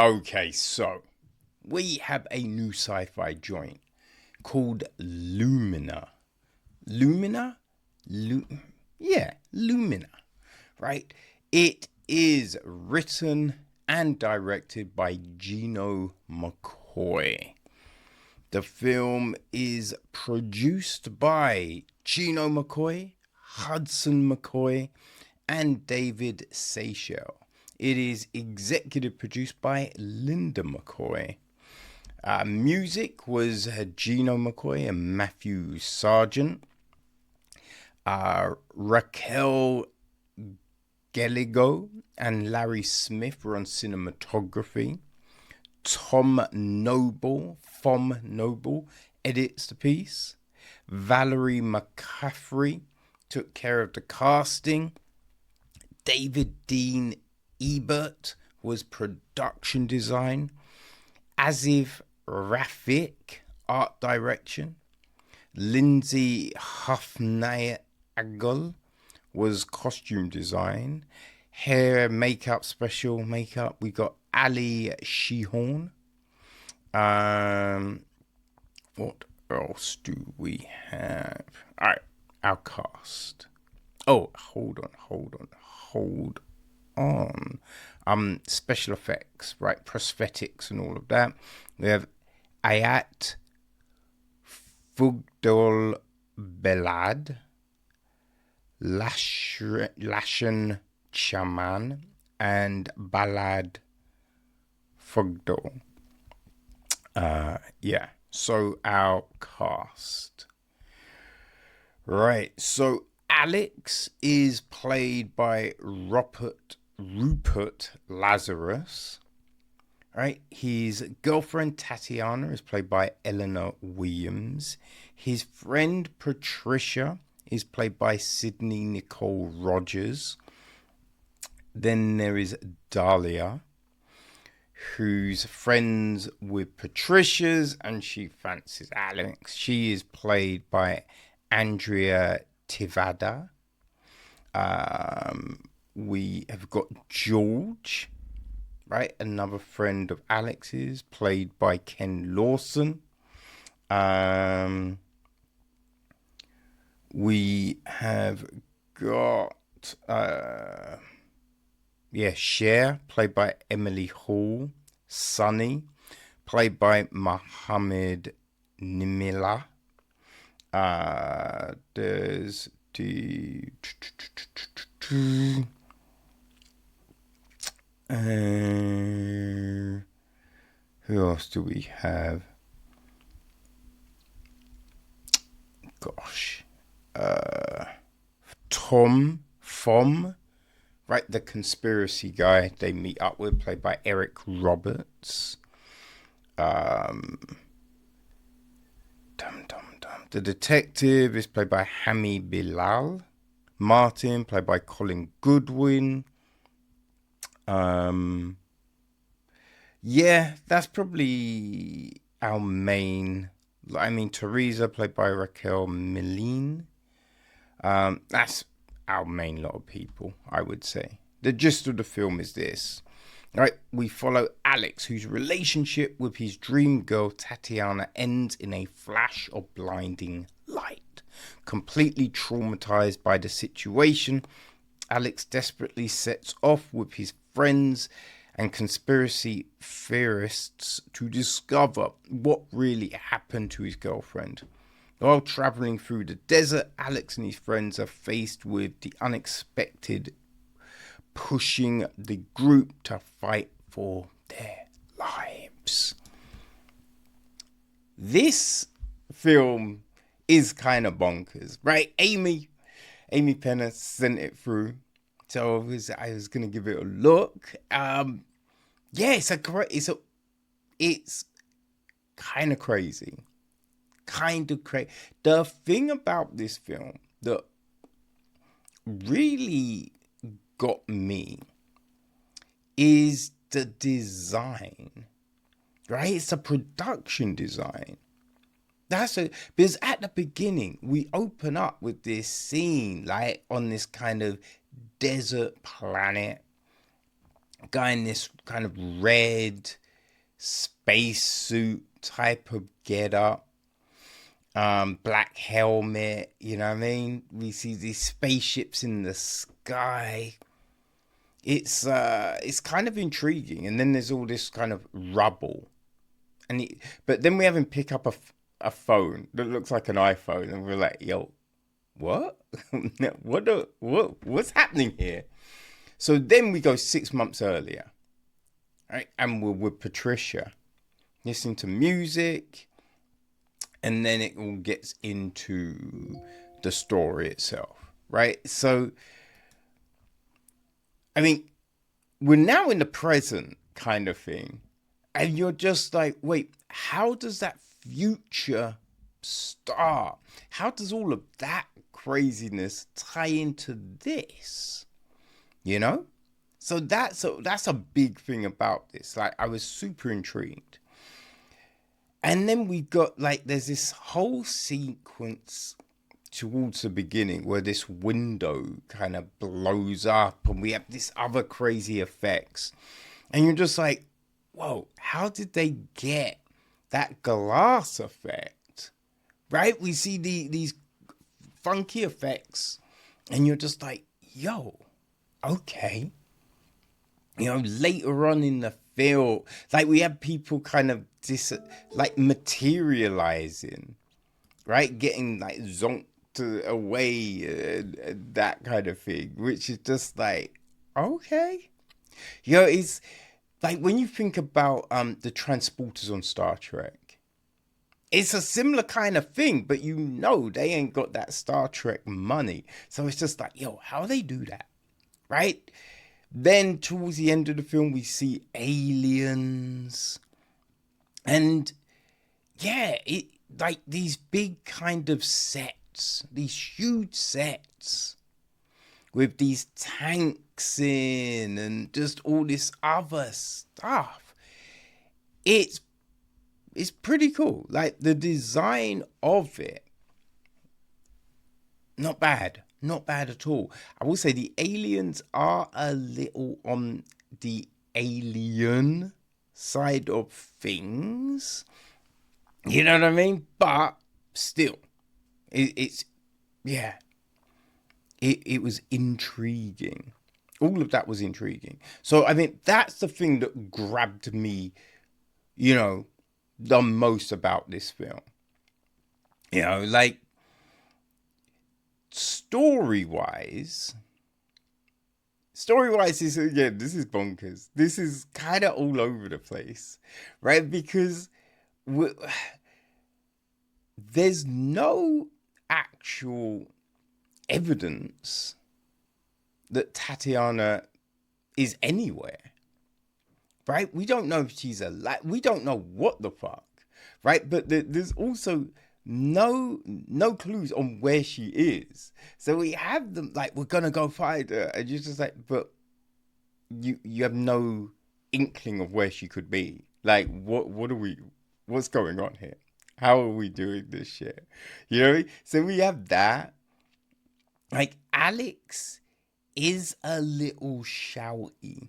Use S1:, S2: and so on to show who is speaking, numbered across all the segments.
S1: Okay, so we have a new sci-fi joint called Lumina. Lumina? Yeah, Lumina, right? It is written and directed by Gino McKoy. The film is produced by Gino McKoy, Hudson McKoy, and David Seychelles. It is executive produced by Linda McKoy. Music was Gino McKoy and Matthew Sargent. Raquel Gallego and Larry Smith were on cinematography. Tom Noble edits the piece. Valerie McCaffrey took care of the casting. David Dean Ebert was production design. Aziz Rafik, art direction. Lindsay Hufnagel was costume design. Hair, makeup, special makeup. We got Ali Shihorn. What else do we have? All right, our cast. Oh, hold on. Special effects, right? Prosthetics and all of that. We have Ayat Fugdol Belad, Lashan Chaman, and Balad Fugdol. Yeah. So our cast. Right. So Alex is played by Rupert Lazarus. Right. His girlfriend Tatiana is played by Eleanor Williams. His friend Patricia is played by Sidney Nicole Rogers. Then there is Dahlia, who's friends with Patricia's and she fancies Alex. She is played by Andrea Tivadar. We have got George, right? Another friend of Alex's, played by Ken Lawson. We have got Cher, played by Emily Hall. Sunny, played by Mohammed Nimila. There's the who else do we have? Gosh, Tom Fom, right? The conspiracy guy they meet up with, played by Eric Roberts. The detective is played by Hami Bilal. Martin, played by Colin Goodwin. Yeah, that's probably our main. Teresa, played by Raquel Milline. That's our main lot of people, I would say. The gist of the film is this. Right, we follow Alex, whose relationship with his dream girl Tatiana ends in a flash of blinding light. Completely traumatized by the situation, Alex desperately sets off with his friends and conspiracy theorists to discover what really happened to his girlfriend. While traveling through the desert, Alex and his friends are faced with the unexpected, pushing the group to fight for their lives. This film is kind of bonkers, right? Amy Penner sent it through, so I was gonna give it a look. Yeah, it's kind of crazy, The thing about this film that really got me is the design, right? It's a production design. Because at the beginning we open up with this scene like on this kind of desert planet, guy in this kind of red spacesuit type of getup, black helmet, you know what I mean? We see these spaceships in the sky. It's kind of intriguing, and then there's all this kind of rubble, but then we have him pick up a phone that looks like an iPhone, and we're like, yo, what? What's happening here? So then we go 6 months earlier, right? And we're with Patricia, listening to music, and then it all gets into the story itself, right? So, I mean, we're now in the present kind of thing, and you're just like, wait, how does that future start? How does all of that craziness tie into this? You know? So that's a big thing about this. Like, I was super intrigued. And then we got, like, there's this whole sequence towards the beginning where this window kind of blows up and we have this other crazy effects. And you're just like, whoa, how did they get that glass effect? Right? We see these funky effects and you're just like, yo, okay. You know, later on in the film, like we have people kind of materializing, right? Getting like zonked away, that kind of thing, which is just like, okay. You know, it's like when you think about the transporters on Star Trek, it's a similar kind of thing, but you know they ain't got that Star Trek money. So it's just like, yo, how they do that? Right? Then towards the end of the film, we see aliens. And yeah, it like these big kind of sets, these huge sets with these tanks in and just all this other stuff. It's pretty cool. Like the design of it, not bad. Not bad at all. I will say the aliens are a little on the alien side of things. You know what I mean? But still, it's yeah. It was intriguing. All of that was intriguing. So I mean, that's the thing that grabbed me, you know, the most about this film. You know, like story-wise is, again, this is bonkers. This is kind of all over the place, right? Because there's no actual evidence that Tatiana is anywhere, right? We don't know if she's alive. We don't know what the fuck, right? But there's also no clues on where she is. So we have them like, we're gonna go find her, and you're just like, but you have no inkling of where she could be. Like, what's going on here? How are we doing this shit? You know what I mean? So we have that. Like, Alex is a little shouty.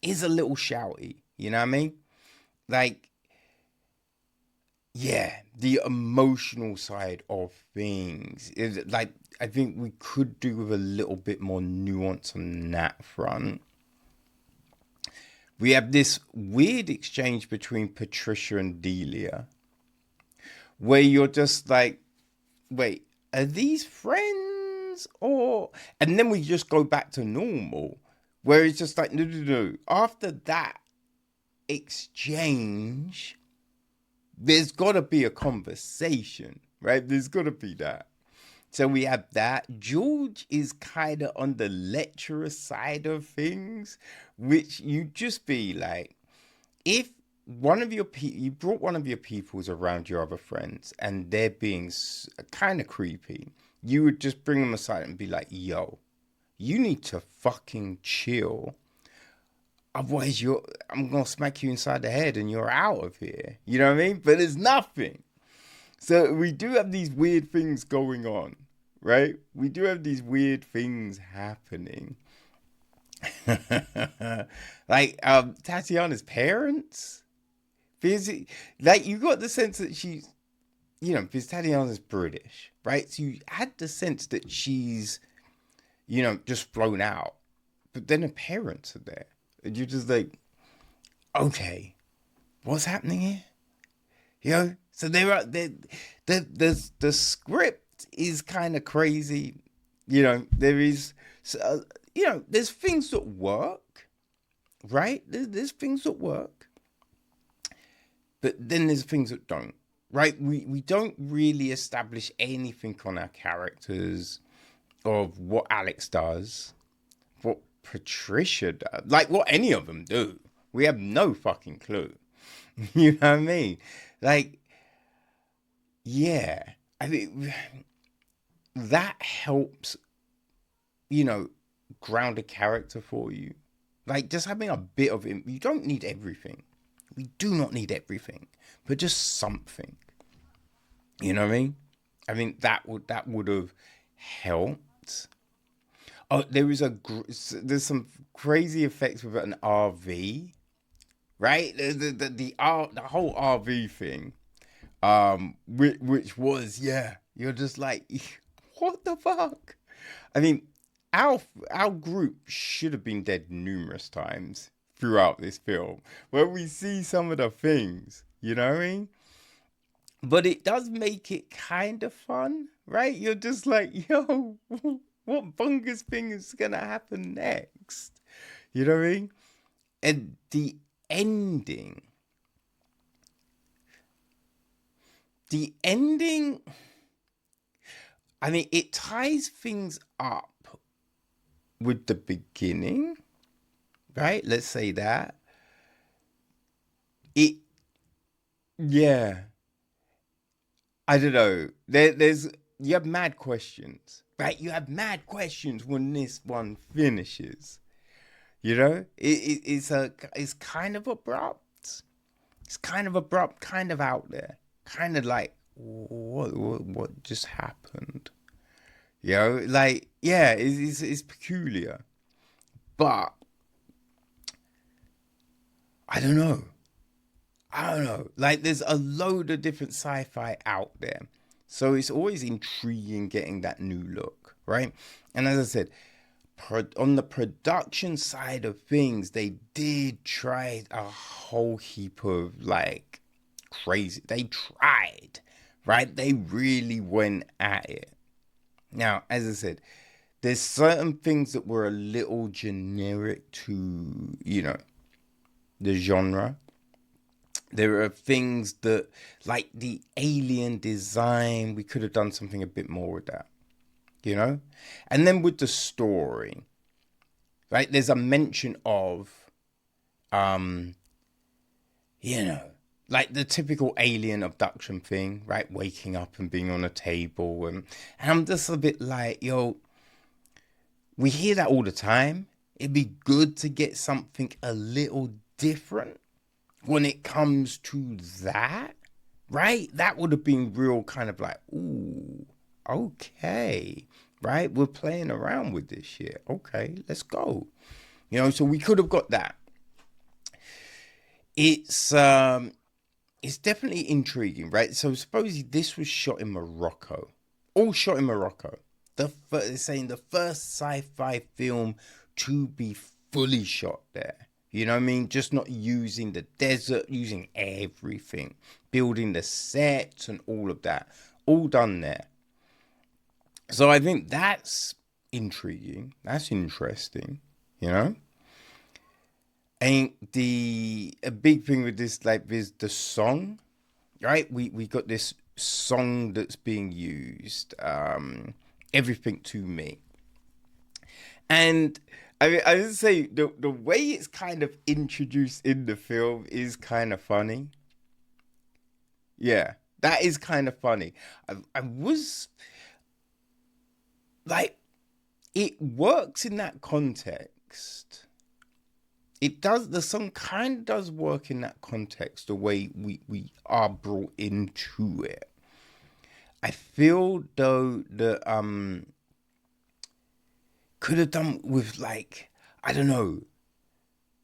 S1: You know what I mean? Like, yeah, the emotional side of things is like, I think we could do with a little bit more nuance on that front. We have this weird exchange between Patricia and Delia where you're just like, wait, are these friends or? And then we just go back to normal where it's just like, no. After that exchange, there's got to be a conversation, right? There's got to be that. So we have that. George is kind of on the lecturer side of things, which you just be like, if you brought one of your peoples around your other friends and they're being kind of creepy, you would just bring them aside and be like, yo, you need to fucking chill. Otherwise, I'm going to smack you inside the head and you're out of here. You know what I mean? But there's nothing. So we do have these weird things going on, right? We do have these weird things happening. Like Tatiana's parents, because like you got the sense that she's, because Tatiana's British, right? So you had the sense that she's, just flown out, but then her parents are there, and you're just like, okay, what's happening here? So the script is kind of crazy. There is, there's things that work, right? There's things that work, but then there's things that don't, right? We don't really establish anything on our characters of what Alex does, what Patricia does, like what any of them do. We have no fucking clue. You know what I mean? Like, yeah. I mean, that helps, you know, ground a character for you. Like, just having a bit of it. You don't need everything. We do not need everything, but just something. You know what I mean? I think that would have helped. Oh, there's some crazy effects with an RV, right? The whole RV thing, which was, yeah, you're just like, what the fuck? I mean, our group should have been dead numerous times throughout this film, where we see some of the things, you know what I mean? But it does make it kind of fun, right? You're just like, yo, what bungus thing is gonna happen next? You know what I mean? And the ending, the ending, I mean, it ties things up with the beginning, right? Let's say that. It, yeah, I don't know. There's you have mad questions, right? You have mad questions when this one finishes. It's kind of abrupt. It's kind of abrupt, kind of out there, kind of like what just happened. Like, yeah, it's peculiar, but I don't know. I don't know. Like, there's a load of different sci-fi out there, so it's always intriguing getting that new look, right? And as I said, on the production side of things, they did try a whole heap of like crazy. They tried, right? They really went at it. Now, as I said, there's certain things that were a little generic to, the genre. There are things that, like the alien design, we could have done something a bit more with that, you know? And then with the story, right? There's a mention of, um, you know, like the typical alien abduction thing, right? Waking up and being on a table. And I'm just a bit like, yo, we hear that all the time. It'd be good to get something a little different when it comes to that, right? That would have been real kind of like, ooh, okay, right? We're playing around with this shit. Okay, let's go. So we could have got that. It's definitely intriguing, right? So supposedly this was shot in Morocco. All shot in Morocco. They're saying the first sci-fi film to be fully shot there. You know what I mean? Just not using the desert, using everything, building the sets and all of that. All done there. So I think that's intriguing. That's interesting, you know? And a big thing with this, like, is the song, right? We got this song that's being used, Everything to Me. And I mean, I would say the way it's kind of introduced in the film is kind of funny. Yeah, that is kind of funny. I was like, it works in that context. It does, the song kind of does work in that context, the way we are brought into it. I feel though that could have done with like I don't know.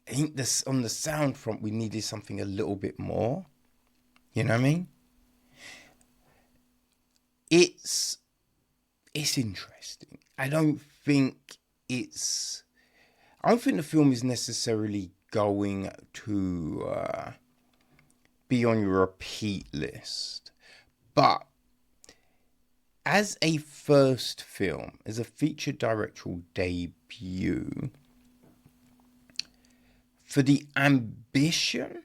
S1: I think this on the sound front, we needed something a little bit more. You know what I mean? It's interesting. I don't think the film is necessarily going to be on your repeat list, but as a first film, as a feature directorial debut, for the ambition,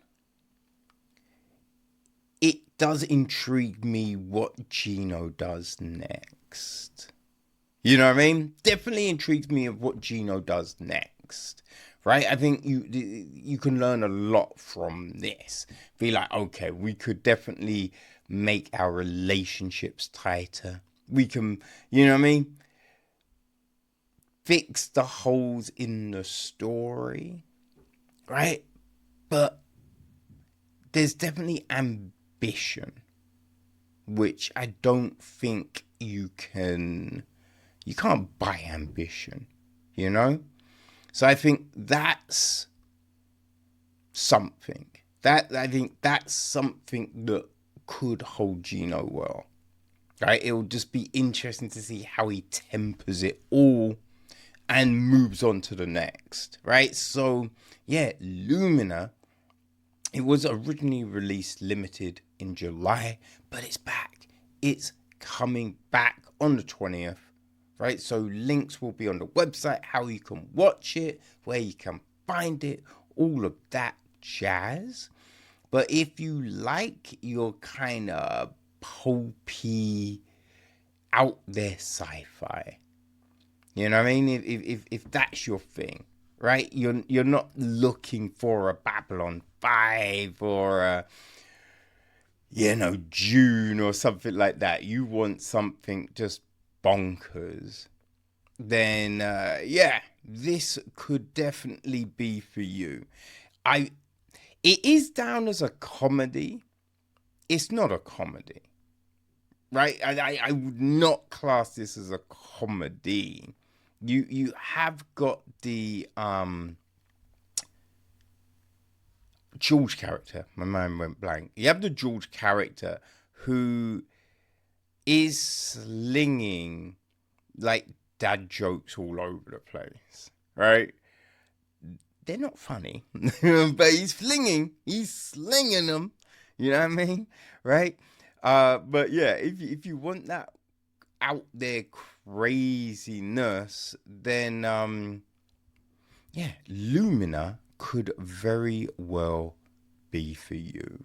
S1: it does intrigue me what Gino does next. You know what I mean? Definitely intrigues me of what Gino does next. Right? I think you can learn a lot from this. Be like, okay, we could definitely make our relationships tighter. We can, you know what I mean? Fix the holes in the story. Right? But there's definitely ambition, which I don't think you can't buy ambition, you know? So I think that's something. I think that's something that could hold Gino well. Right? It'll just be interesting to see how he tempers it all and moves on to the next. Right? So yeah, Lumina, it was originally released limited in July, but it's back. It's coming back on the 20th. Right, so links will be on the website, how you can watch it, where you can find it, all of that jazz. But if you like your kind of pulpy, out there sci-fi, you know what I mean? If that's your thing, right? You're not looking for a Babylon 5 or a, June or something like that. You want something just bonkers, then this could definitely be for you. It is down as a comedy. It's not a comedy, right? I would not class this as a comedy. You have got the George character. My mind went blank. You have the George character who is slinging like dad jokes all over the place, right? They're not funny, but he's slinging them. You know what I mean, right? But yeah, if you want that out there craziness, then Lumina could very well be for you.